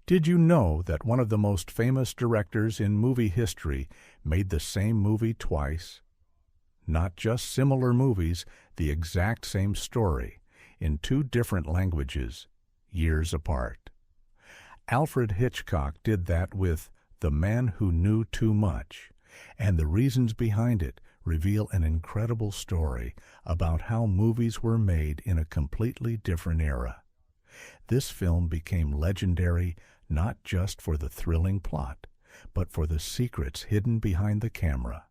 Did you know that one of the most famous directors in movie history made the same movie twice? Not just similar movies, the exact same story, in two different languages, years apart. Alfred Hitchcock did that with The Man Who Knew Too Much, and the reasons behind it reveal an incredible story about how movies were made in a completely different era. This film became legendary not just for the thrilling plot, but for the secrets hidden behind the camera.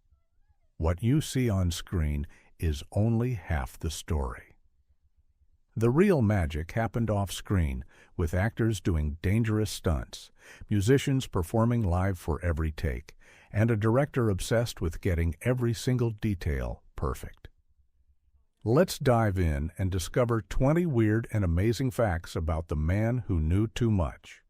What you see on screen is only half the story. The real magic happened off-screen, with actors doing dangerous stunts, musicians performing live for every take, and a director obsessed with getting every single detail perfect. Let's dive in and discover 20 weird and amazing facts about The Man Who Knew Too Much.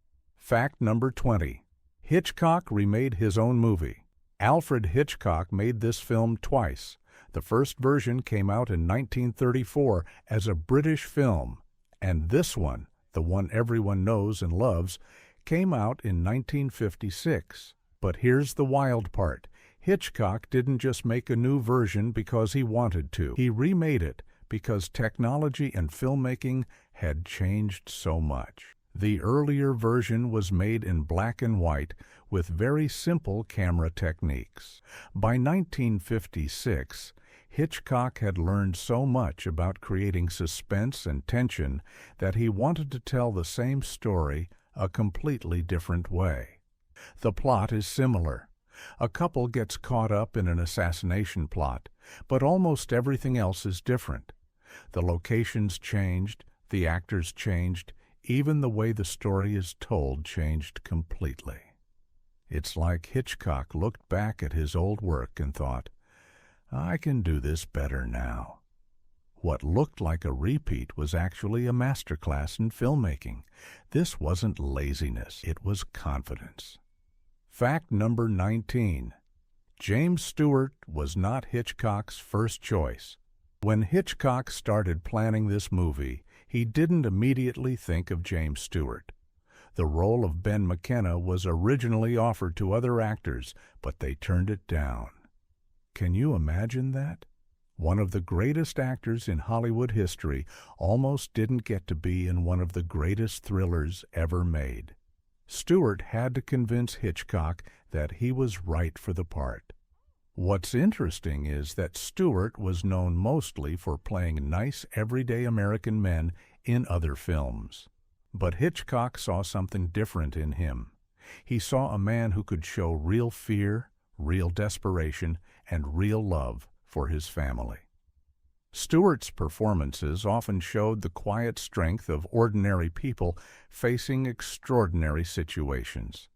Fact number 20. Hitchcock remade his own movie. Alfred Hitchcock made this film twice. The first version came out in 1934 as a British film, and this one, the one everyone knows and loves, came out in 1956. But here's the wild part. Hitchcock didn't just make a new version because he wanted to. He remade it because technology and filmmaking had changed so much. The earlier version was made in black and white with very simple camera techniques. By 1956, Hitchcock had learned so much about creating suspense and tension that he wanted to tell the same story a completely different way. The plot is similar. A couple gets caught up in an assassination plot, but almost everything else is different. The locations changed, the actors changed, even the way the story is told changed completely. It's like Hitchcock looked back at his old work and thought, I can do this better now. What looked like a repeat was actually a masterclass in filmmaking. This wasn't laziness, it was confidence. Fact number 19. James Stewart was not Hitchcock's first choice. When Hitchcock started planning this movie, he didn't immediately think of James Stewart. The role of Ben McKenna was originally offered to other actors, but they turned it down. Can you imagine that? One of the greatest actors in Hollywood history almost didn't get to be in one of the greatest thrillers ever made. Stewart had to convince Hitchcock that he was right for the part. What's interesting is that Stewart was known mostly for playing nice, everyday American men in other films. But Hitchcock saw something different in him. He saw a man who could show real fear, real desperation, and real love for his family. Stewart's performances often showed the quiet strength of ordinary people facing extraordinary situations.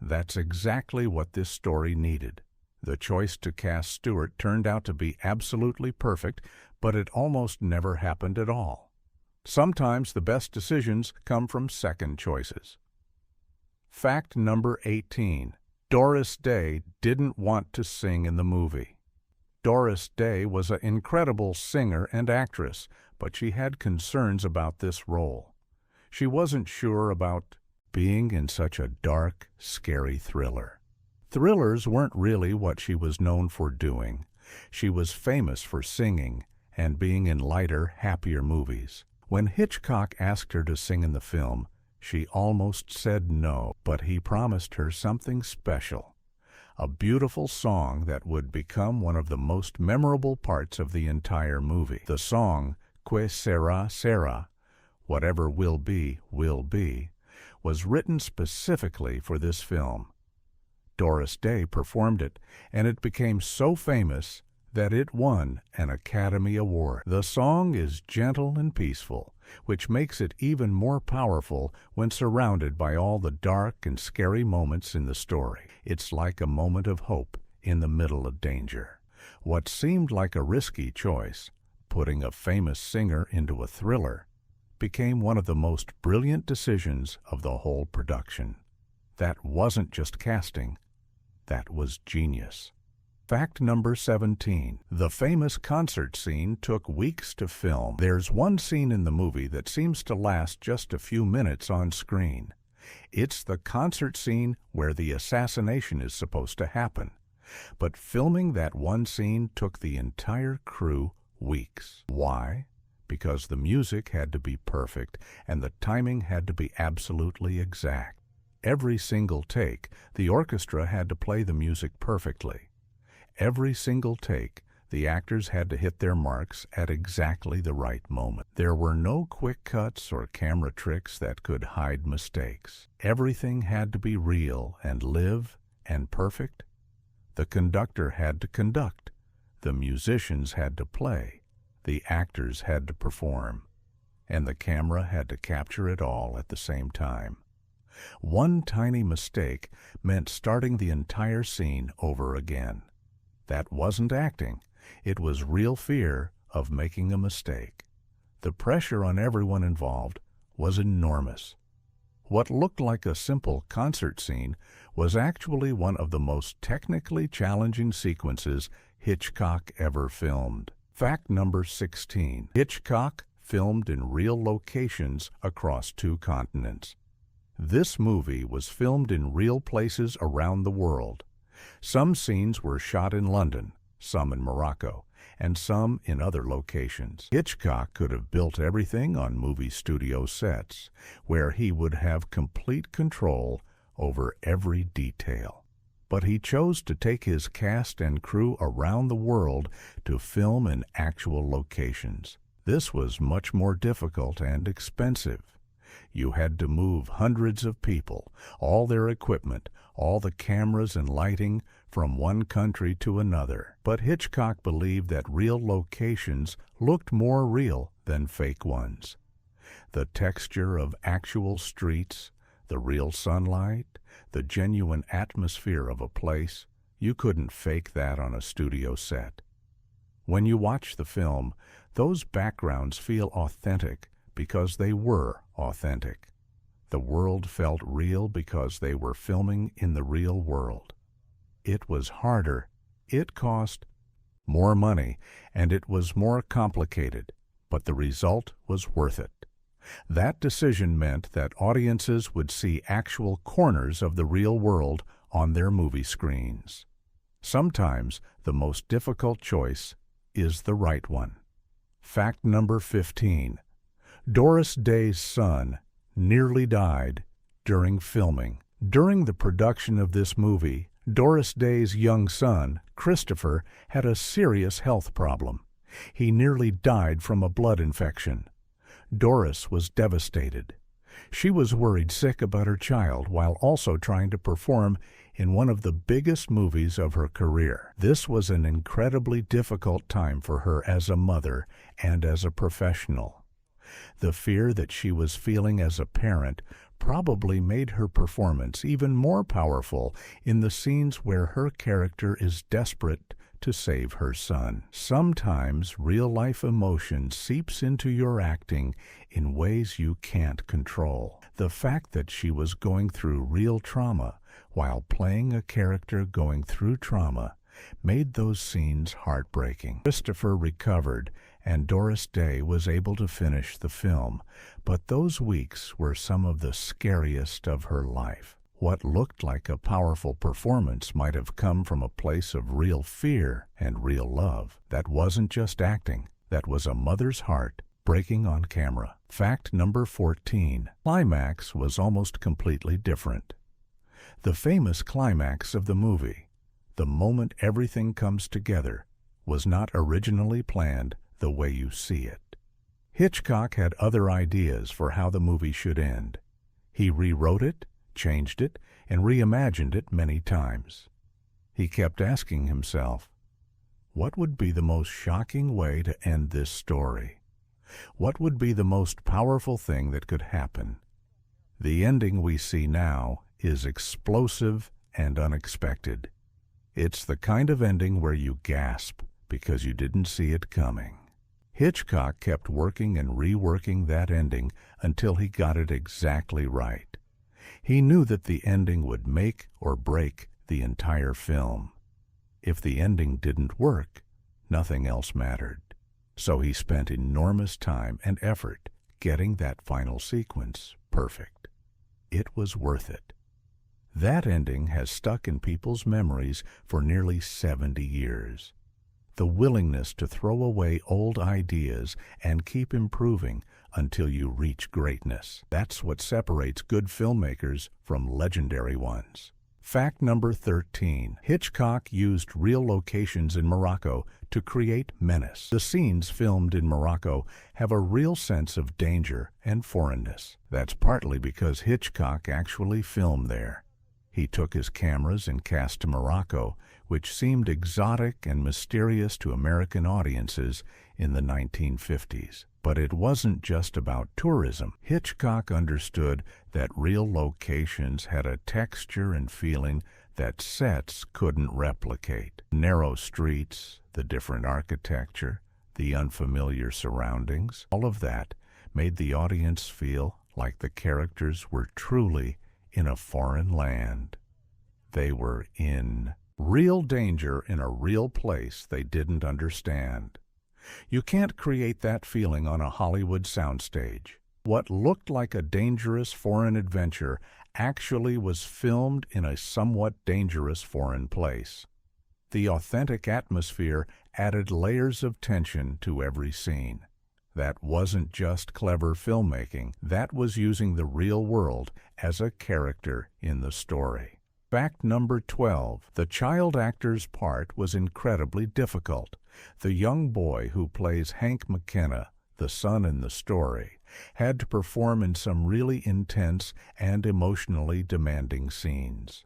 That's exactly what this story needed. The choice to cast Stewart turned out to be absolutely perfect, but it almost never happened at all. Sometimes the best decisions come from second choices. Fact number 18. Doris Day didn't want to sing in the movie. Doris Day was an incredible singer and actress, but she had concerns about this role. She wasn't sure about being in such a dark, scary thriller. Thrillers weren't really what she was known for doing. She was famous for singing and being in lighter, happier movies. When Hitchcock asked her to sing in the film, she almost said no, but he promised her something special. A beautiful song that would become one of the most memorable parts of the entire movie. The song, Que Sera, Sera, Whatever Will Be, was written specifically for this film. Doris Day performed it, and it became so famous that it won an Academy Award. The song is gentle and peaceful, which makes it even more powerful when surrounded by all the dark and scary moments in the story. It's like a moment of hope in the middle of danger. What seemed like a risky choice, putting a famous singer into a thriller, became one of the most brilliant decisions of the whole production. That wasn't just casting, that was genius. Fact number 17. The famous concert scene took weeks to film. There's one scene in the movie that seems to last just a few minutes on screen. It's the concert scene where the assassination is supposed to happen. But filming that one scene took the entire crew weeks. Why? Because the music had to be perfect and the timing had to be absolutely exact. Every single take, the orchestra had to play the music perfectly. Every single take, the actors had to hit their marks at exactly the right moment. There were no quick cuts or camera tricks that could hide mistakes. Everything had to be real and live and perfect. The conductor had to conduct. The musicians had to play. The actors had to perform. And the camera had to capture it all at the same time. One tiny mistake meant starting the entire scene over again. That wasn't acting. It was real fear of making a mistake. The pressure on everyone involved was enormous. What looked like a simple concert scene was actually one of the most technically challenging sequences Hitchcock ever filmed. Fact number 16. Hitchcock filmed in real locations across 2 continents. This movie was filmed in real places around the world. Some scenes were shot in London, some in Morocco, and some in other locations. Hitchcock could have built everything on movie studio sets, where he would have complete control over every detail. But he chose to take his cast and crew around the world to film in actual locations. This was much more difficult and expensive. You had to move hundreds of people, all their equipment, all the cameras and lighting from one country to another. But Hitchcock believed that real locations looked more real than fake ones. The texture of actual streets, the real sunlight, the genuine atmosphere of a place, you couldn't fake that on a studio set. When you watch the film, those backgrounds feel authentic because they were authentic. The world felt real because they were filming in the real world. It was harder, it cost more money, and it was more complicated, but the result was worth it. That decision meant that audiences would see actual corners of the real world on their movie screens. Sometimes the most difficult choice is the right one. Fact number 15. Doris Day's son nearly died during filming. During the production of this movie, Doris Day's young son, Christopher, had a serious health problem. He nearly died from a blood infection. Doris was devastated. She was worried sick about her child while also trying to perform in one of the biggest movies of her career. This was an incredibly difficult time for her as a mother and as a professional. The fear that she was feeling as a parent probably made her performance even more powerful in the scenes where her character is desperate to save her son. Sometimes real-life emotion seeps into your acting in ways you can't control. The fact that she was going through real trauma while playing a character going through trauma made those scenes heartbreaking. Christopher recovered, and Doris Day was able to finish the film, but those weeks were some of the scariest of her life. What looked like a powerful performance might have come from a place of real fear and real love. That wasn't just acting. That was a mother's heart breaking on camera. Fact number 14. Climax was almost completely different. The famous climax of the movie, the moment everything comes together, was not originally planned the way you see it. Hitchcock had other ideas for how the movie should end. He rewrote it, changed it, and reimagined it many times. He kept asking himself, what would be the most shocking way to end this story? What would be the most powerful thing that could happen? The ending we see now is explosive and unexpected. It's the kind of ending where you gasp because you didn't see it coming. Hitchcock kept working and reworking that ending until he got it exactly right. He knew that the ending would make or break the entire film. If the ending didn't work, nothing else mattered. So he spent enormous time and effort getting that final sequence perfect. it was worth it. That ending has stuck in people's memories for nearly 70 years. The willingness to throw away old ideas and keep improving until you reach greatness. That's what separates good filmmakers from legendary ones. Fact number 13. Hitchcock used real locations in Morocco to create menace. The scenes filmed in Morocco have a real sense of danger and foreignness. That's partly because Hitchcock actually filmed there. He took his cameras and cast to Morocco, which seemed exotic and mysterious to American audiences in the 1950s. But it wasn't just about tourism. Hitchcock understood that real locations had a texture and feeling that sets couldn't replicate. Narrow streets, the different architecture, the unfamiliar surroundings, all of that made the audience feel like the characters were truly in a foreign land. They were in real danger in a real place they didn't understand. You can't create that feeling on a Hollywood soundstage. What looked like a dangerous foreign adventure actually was filmed in a somewhat dangerous foreign place. The authentic atmosphere added layers of tension to every scene. That wasn't just clever filmmaking, that was using the real world as a character in the story. Fact number 12. The child actor's part was incredibly difficult. The young boy who plays Hank McKenna, the son in the story, had to perform in some really intense and emotionally demanding scenes.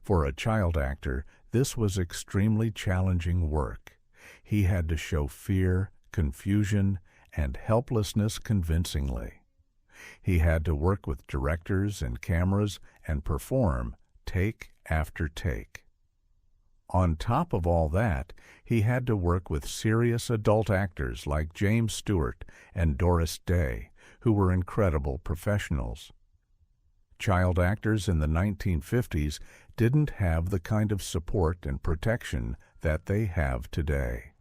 For a child actor, this was extremely challenging work. He had to show fear, confusion, and helplessness convincingly. He had to work with directors and cameras and perform take after take. On top of all that, he had to work with serious adult actors like James Stewart and Doris Day, who were incredible professionals. Child actors in the 1950s didn't have the kind of support and protection that they have today.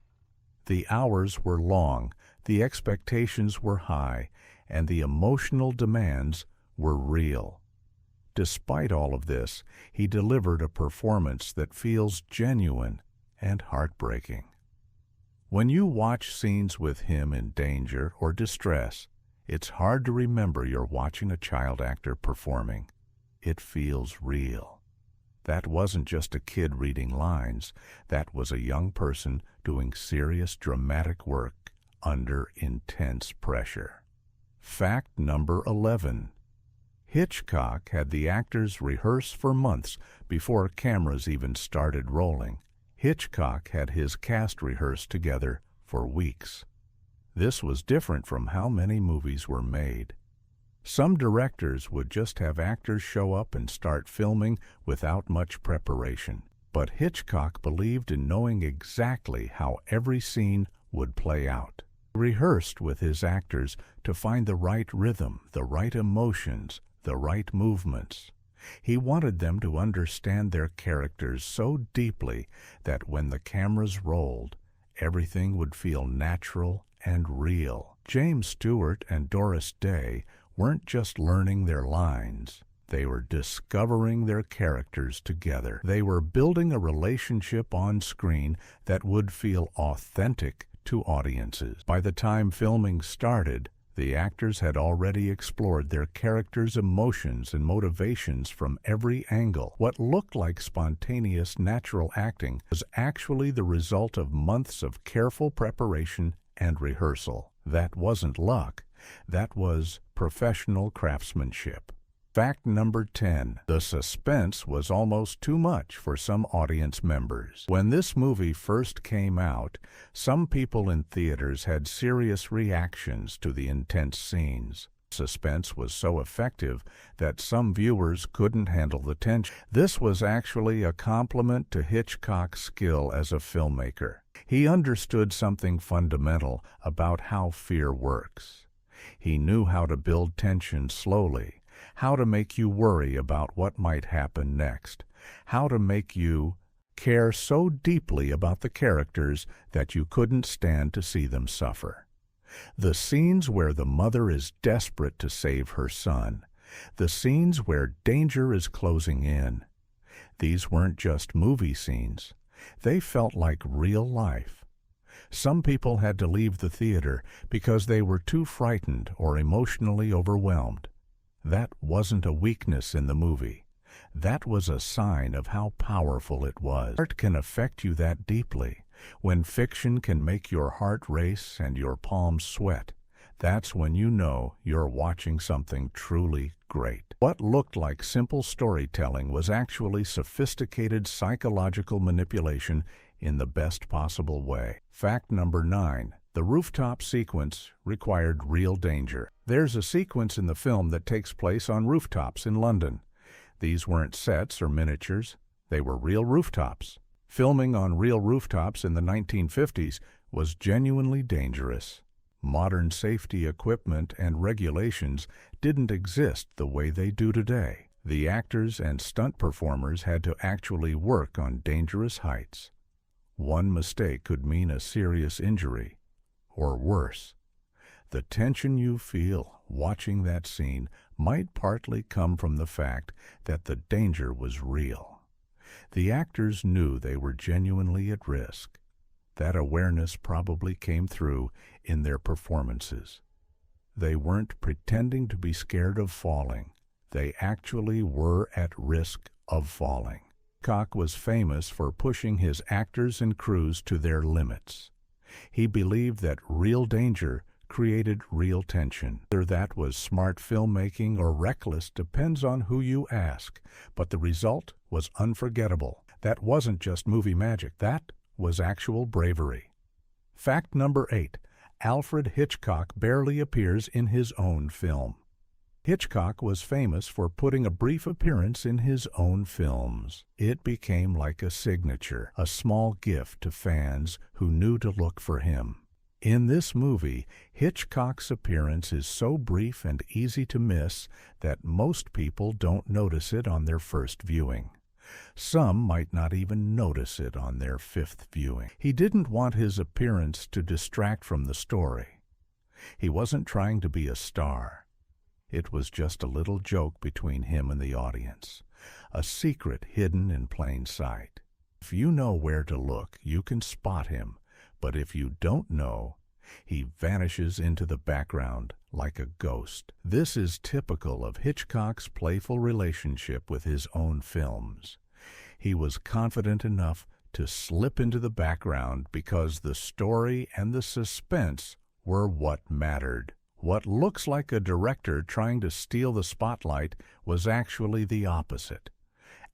The hours were long, the expectations were high, and the emotional demands were real. Despite all of this, he delivered a performance that feels genuine and heartbreaking. When you watch scenes with him in danger or distress, it's hard to remember you're watching a child actor performing. It feels real. That wasn't just a kid reading lines. That was a young person doing serious dramatic work under intense pressure. Fact number 11. Hitchcock had the actors rehearse for months before cameras even started rolling. Hitchcock had his cast rehearse together for weeks. This was different from how many movies were made. Some directors would just have actors show up and start filming without much preparation. But Hitchcock believed in knowing exactly how every scene would play out. He rehearsed with his actors to find the right rhythm, the right emotions, the right movements. He wanted them to understand their characters so deeply that when the cameras rolled, everything would feel natural and real. James Stewart and Doris Day weren't just learning their lines. They were discovering their characters together. They were building a relationship on screen that would feel authentic to audiences. By the time filming started, the actors had already explored their characters' emotions and motivations from every angle. What looked like spontaneous natural acting was actually the result of months of careful preparation and rehearsal. That wasn't luck. That was professional craftsmanship. Fact number 10. The suspense was almost too much for some audience members. When this movie first came out, some people in theaters had serious reactions to the intense scenes. Suspense was so effective that some viewers couldn't handle the tension. This was actually a compliment to Hitchcock's skill as a filmmaker. He understood something fundamental about how fear works. He knew how to build tension slowly, how to make you worry about what might happen next, how to make you care so deeply about the characters that you couldn't stand to see them suffer. The scenes where the mother is desperate to save her son, The scenes where danger is closing in. These weren't just movie scenes. They felt like real life. Some people had to leave the theater because they were too frightened or emotionally overwhelmed. That wasn't a weakness in the movie. That was a sign of how powerful it was. Art can affect you that deeply. When fiction can make your heart race and your palms sweat, that's when you know you're watching something truly great. What looked like simple storytelling was actually sophisticated psychological manipulation in the best possible way. Fact number 9. The rooftop sequence required real danger. There's a sequence in the film that takes place on rooftops in London. These weren't sets or miniatures. They were real rooftops. Filming on real rooftops in the 1950s was genuinely dangerous. Modern safety equipment and regulations didn't exist the way they do today. The actors and stunt performers had to actually work on dangerous heights. One mistake could mean a serious injury, or worse. The tension you feel watching that scene might partly come from the fact that the danger was real. The actors knew they were genuinely at risk. That awareness probably came through in their performances. They weren't pretending to be scared of falling. They actually were at risk of falling. Hitchcock was famous for pushing his actors and crews to their limits. He believed that real danger created real tension. Whether that was smart filmmaking or reckless depends on who you ask, but the result was unforgettable. That wasn't just movie magic. That was actual bravery. Fact number 8. Alfred Hitchcock barely appears in his own film. Hitchcock was famous for putting a brief appearance in his own films. It became like a signature, a small gift to fans who knew to look for him. In this movie, Hitchcock's appearance is so brief and easy to miss that most people don't notice it on their first viewing. Some might not even notice it on their 5th viewing. He didn't want his appearance to distract from the story. He wasn't trying to be a star. It was just a little joke between him and the audience, a secret hidden in plain sight. If you know where to look, you can spot him, but if you don't know, he vanishes into the background like a ghost. This is typical of Hitchcock's playful relationship with his own films. He was confident enough to slip into the background because the story and the suspense were what mattered. What looks like a director trying to steal the spotlight was actually the opposite.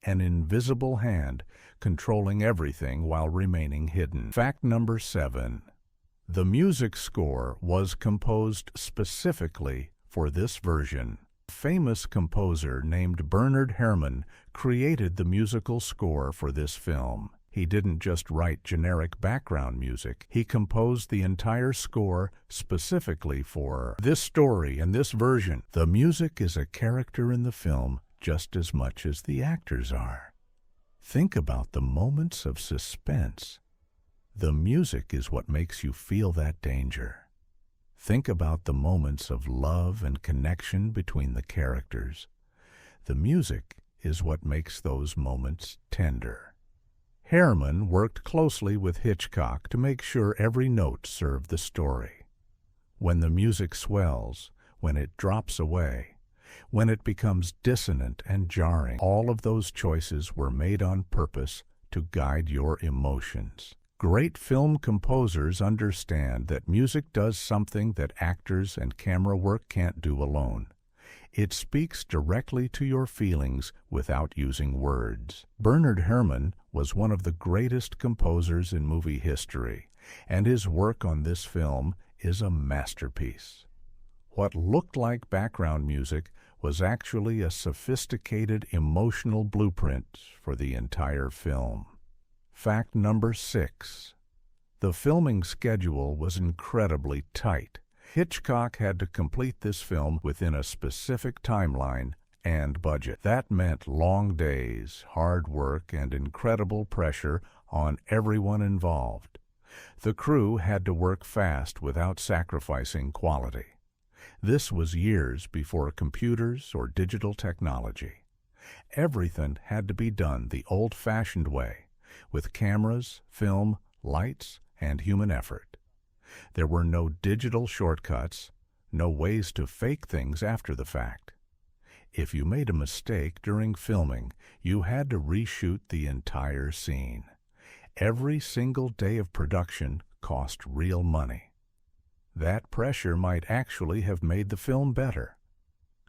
An invisible hand controlling everything while remaining hidden. Fact number 7. The music score was composed specifically for this version. A famous composer named Bernard Herrmann created the musical score for this film. He didn't just write generic background music. He composed the entire score specifically for this story and this version. The music is a character in the film just as much as the actors are. Think about the moments of suspense. The music is what makes you feel that danger. Think about the moments of love and connection between the characters. The music is what makes those moments tender. Herrmann worked closely with Hitchcock to make sure every note served the story. When the music swells, when it drops away, when it becomes dissonant and jarring, all of those choices were made on purpose to guide your emotions. Great film composers understand that music does something that actors and camera work can't do alone. It speaks directly to your feelings without using words. Bernard Herrmann was one of the greatest composers in movie history, and his work on this film is a masterpiece. What looked like background music was actually a sophisticated emotional blueprint for the entire film. Fact number 6. The filming schedule was incredibly tight. Hitchcock had to complete this film within a specific timeline and budget. That meant long days, hard work, and incredible pressure on everyone involved. The crew had to work fast without sacrificing quality. This was years before computers or digital technology. Everything had to be done the old-fashioned way, with cameras, film, lights, and human effort. There were no digital shortcuts, no ways to fake things after the fact. If you made a mistake during filming, you had to reshoot the entire scene. Every single day of production cost real money. That pressure might actually have made the film better.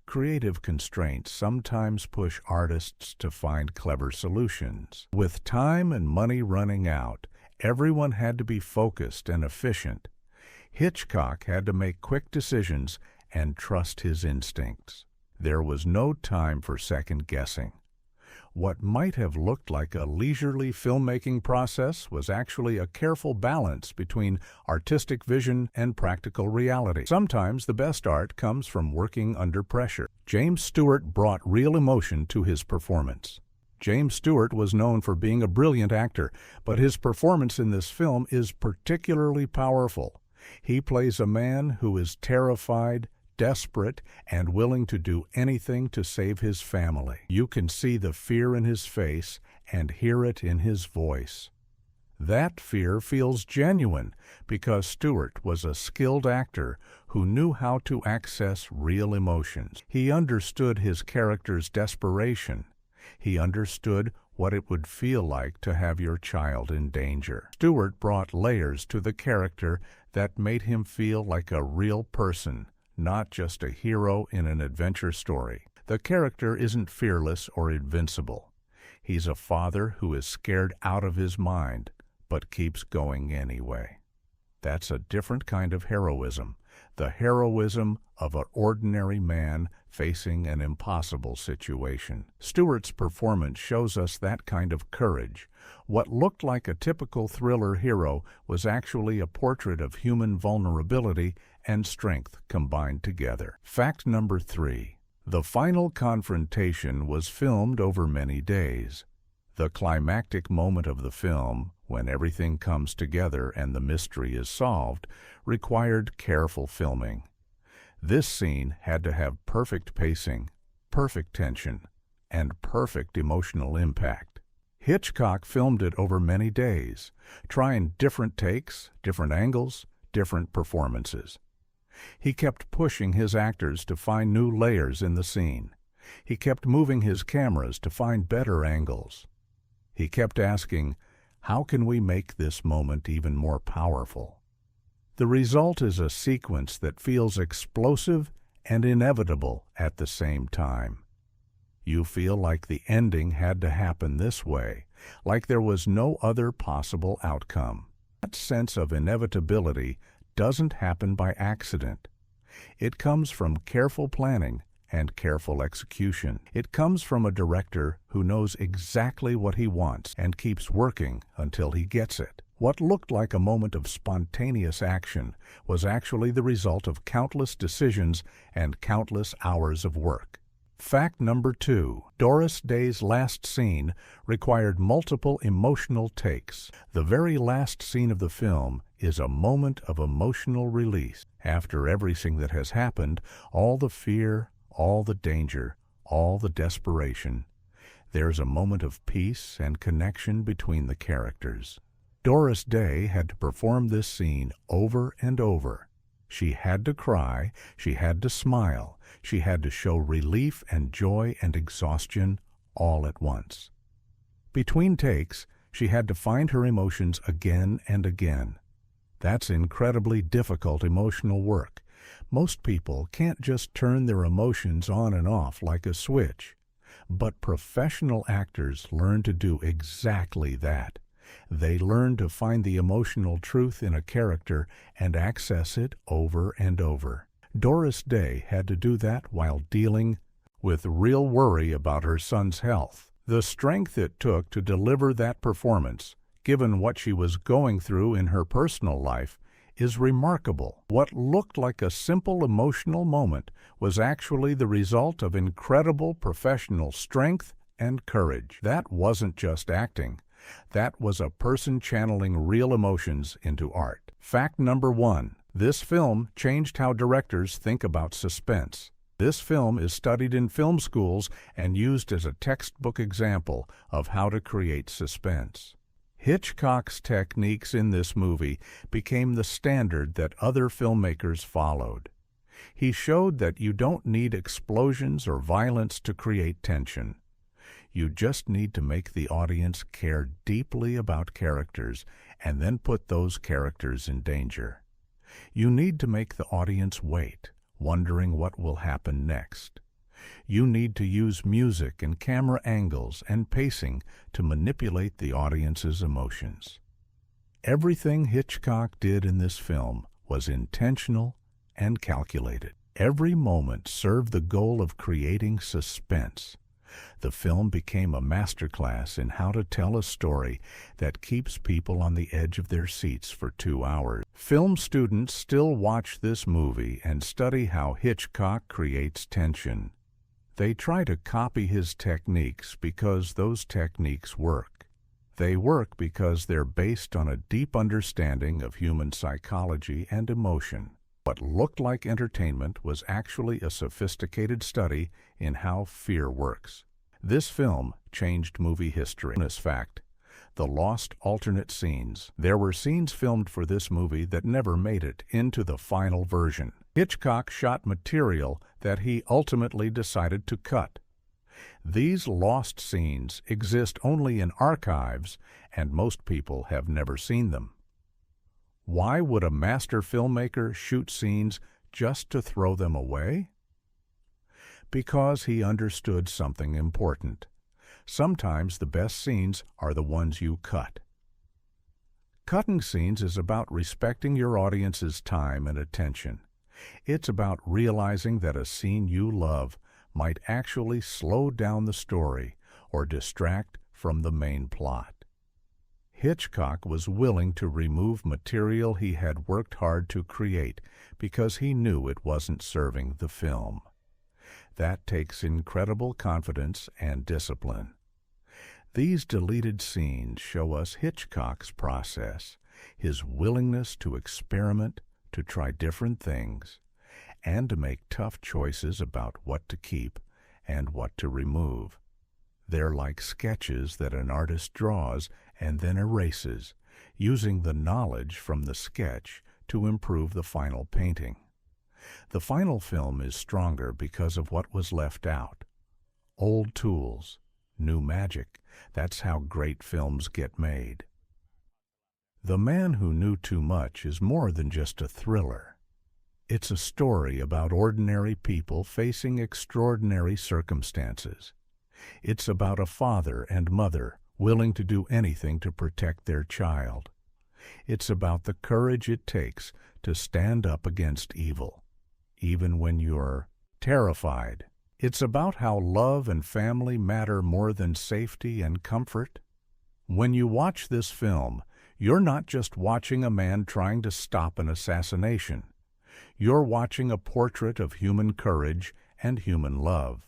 Creative constraints sometimes push artists to find clever solutions. With time and money running out, everyone had to be focused and efficient. Hitchcock had to make quick decisions and trust his instincts. There was no time for second-guessing. What might have looked like a leisurely filmmaking process was actually a careful balance between artistic vision and practical reality. Sometimes the best art comes from working under pressure. James Stewart brought real emotion to his performance. James Stewart was known for being a brilliant actor, but his performance in this film is particularly powerful. He plays a man who is terrified, desperate, and willing to do anything to save his family. You can see the fear in his face and hear it in his voice. That fear feels genuine because Stewart was a skilled actor who knew how to access real emotions. He understood his character's desperation. He understood what it would feel like to have your child in danger. Stewart brought layers to the character that made him feel like a real person, not just a hero in an adventure story. The character isn't fearless or invincible. He's a father who is scared out of his mind, but keeps going anyway. That's a different kind of heroism, the heroism of an ordinary man facing an impossible situation. Stewart's performance shows us that kind of courage. What looked like a typical thriller hero was actually a portrait of human vulnerability and strength combined together. Fact number 3. The final confrontation was filmed over many days. The climactic moment of the film, when everything comes together and the mystery is solved, required careful filming. This scene had to have perfect pacing, perfect tension, and perfect emotional impact. Hitchcock filmed it over many days, trying different takes, different angles, different performances. He kept pushing his actors to find new layers in the scene. He kept moving his cameras to find better angles. He kept asking, how can we make this moment even more powerful? The result is a sequence that feels explosive and inevitable at the same time. You feel like the ending had to happen this way, like there was no other possible outcome. That sense of inevitability doesn't happen by accident. It comes from careful planning and careful execution. It comes from a director who knows exactly what he wants and keeps working until he gets it. What looked like a moment of spontaneous action was actually the result of countless decisions and countless hours of work. Fact number 2. Doris Day's last scene required multiple emotional takes. The very last scene of the film is a moment of emotional release. After everything that has happened, all the fear, all the danger, all the desperation, there's a moment of peace and connection between the characters. Doris Day had to perform this scene over and over. She had to cry, she had to smile, she had to show relief and joy and exhaustion all at once. Between takes, she had to find her emotions again and again. That's incredibly difficult emotional work. Most people can't just turn their emotions on and off like a switch. But professional actors learn to do exactly that. They learn to find the emotional truth in a character and access it over and over. Doris Day had to do that while dealing with real worry about her son's health. The strength it took to deliver that performance, given what she was going through in her personal life, is remarkable. What looked like a simple emotional moment was actually the result of incredible professional strength and courage. That wasn't just acting. That was a person channeling real emotions into art. Fact number 1. This film changed how directors think about suspense. This film is studied in film schools and used as a textbook example of how to create suspense. Hitchcock's techniques in this movie became the standard that other filmmakers followed. He showed that you don't need explosions or violence to create tension. You just need to make the audience care deeply about characters and then put those characters in danger. You need to make the audience wait, wondering what will happen next. You need to use music and camera angles and pacing to manipulate the audience's emotions. Everything Hitchcock did in this film was intentional and calculated. Every moment served the goal of creating suspense. The film became a masterclass in how to tell a story that keeps people on the edge of their seats for 2 hours. Film students still watch this movie and study how Hitchcock creates tension. They try to copy his techniques because those techniques work. They work because they're based on a deep understanding of human psychology and emotion. What looked like entertainment was actually a sophisticated study in how fear works. This film changed movie history. Bonus fact: the lost alternate scenes. There were scenes filmed for this movie that never made it into the final version. Hitchcock shot material that he ultimately decided to cut. These lost scenes exist only in archives, and most people have never seen them. Why would a master filmmaker shoot scenes just to throw them away? Because he understood something important. Sometimes the best scenes are the ones you cut. Cutting scenes is about respecting your audience's time and attention. It's about realizing that a scene you love might actually slow down the story or distract from the main plot. Hitchcock was willing to remove material he had worked hard to create because he knew it wasn't serving the film. That takes incredible confidence and discipline. These deleted scenes show us Hitchcock's process, his willingness to experiment, to try different things, and to make tough choices about what to keep and what to remove. They're like sketches that an artist draws and then erases, using the knowledge from the sketch to improve the final painting. The final film is stronger because of what was left out. Old tools, new magic. That's how great films get made. The Man Who Knew Too Much is more than just a thriller. It's a story about ordinary people facing extraordinary circumstances. It's about a father and mother willing to do anything to protect their child. It's about the courage it takes to stand up against evil, even when you're terrified. It's about how love and family matter more than safety and comfort. When you watch this film, you're not just watching a man trying to stop an assassination. You're watching a portrait of human courage and human love.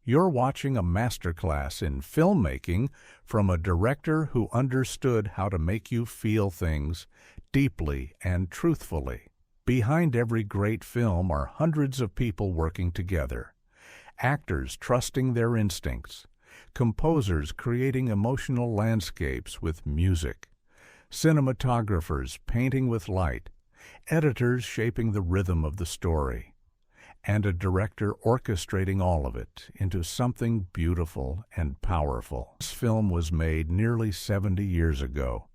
You're watching a masterclass in filmmaking from a director who understood how to make you feel things deeply and truthfully. Behind every great film are hundreds of people working together. Actors trusting their instincts, composers creating emotional landscapes with music, cinematographers painting with light, editors shaping the rhythm of the story, and a director orchestrating all of it into something beautiful and powerful. This film was made nearly 70 years ago,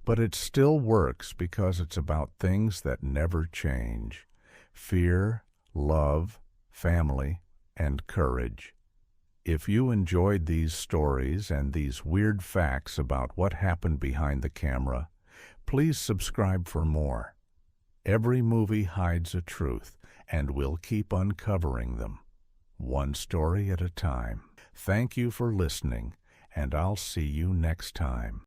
but it still works because it's about things that never change: fear, love, family, and courage. If you enjoyed these stories and these weird facts about what happened behind the camera, please subscribe for more. Every movie hides a truth, and we'll keep uncovering them, one story at a time. Thank you for listening, and I'll see you next time.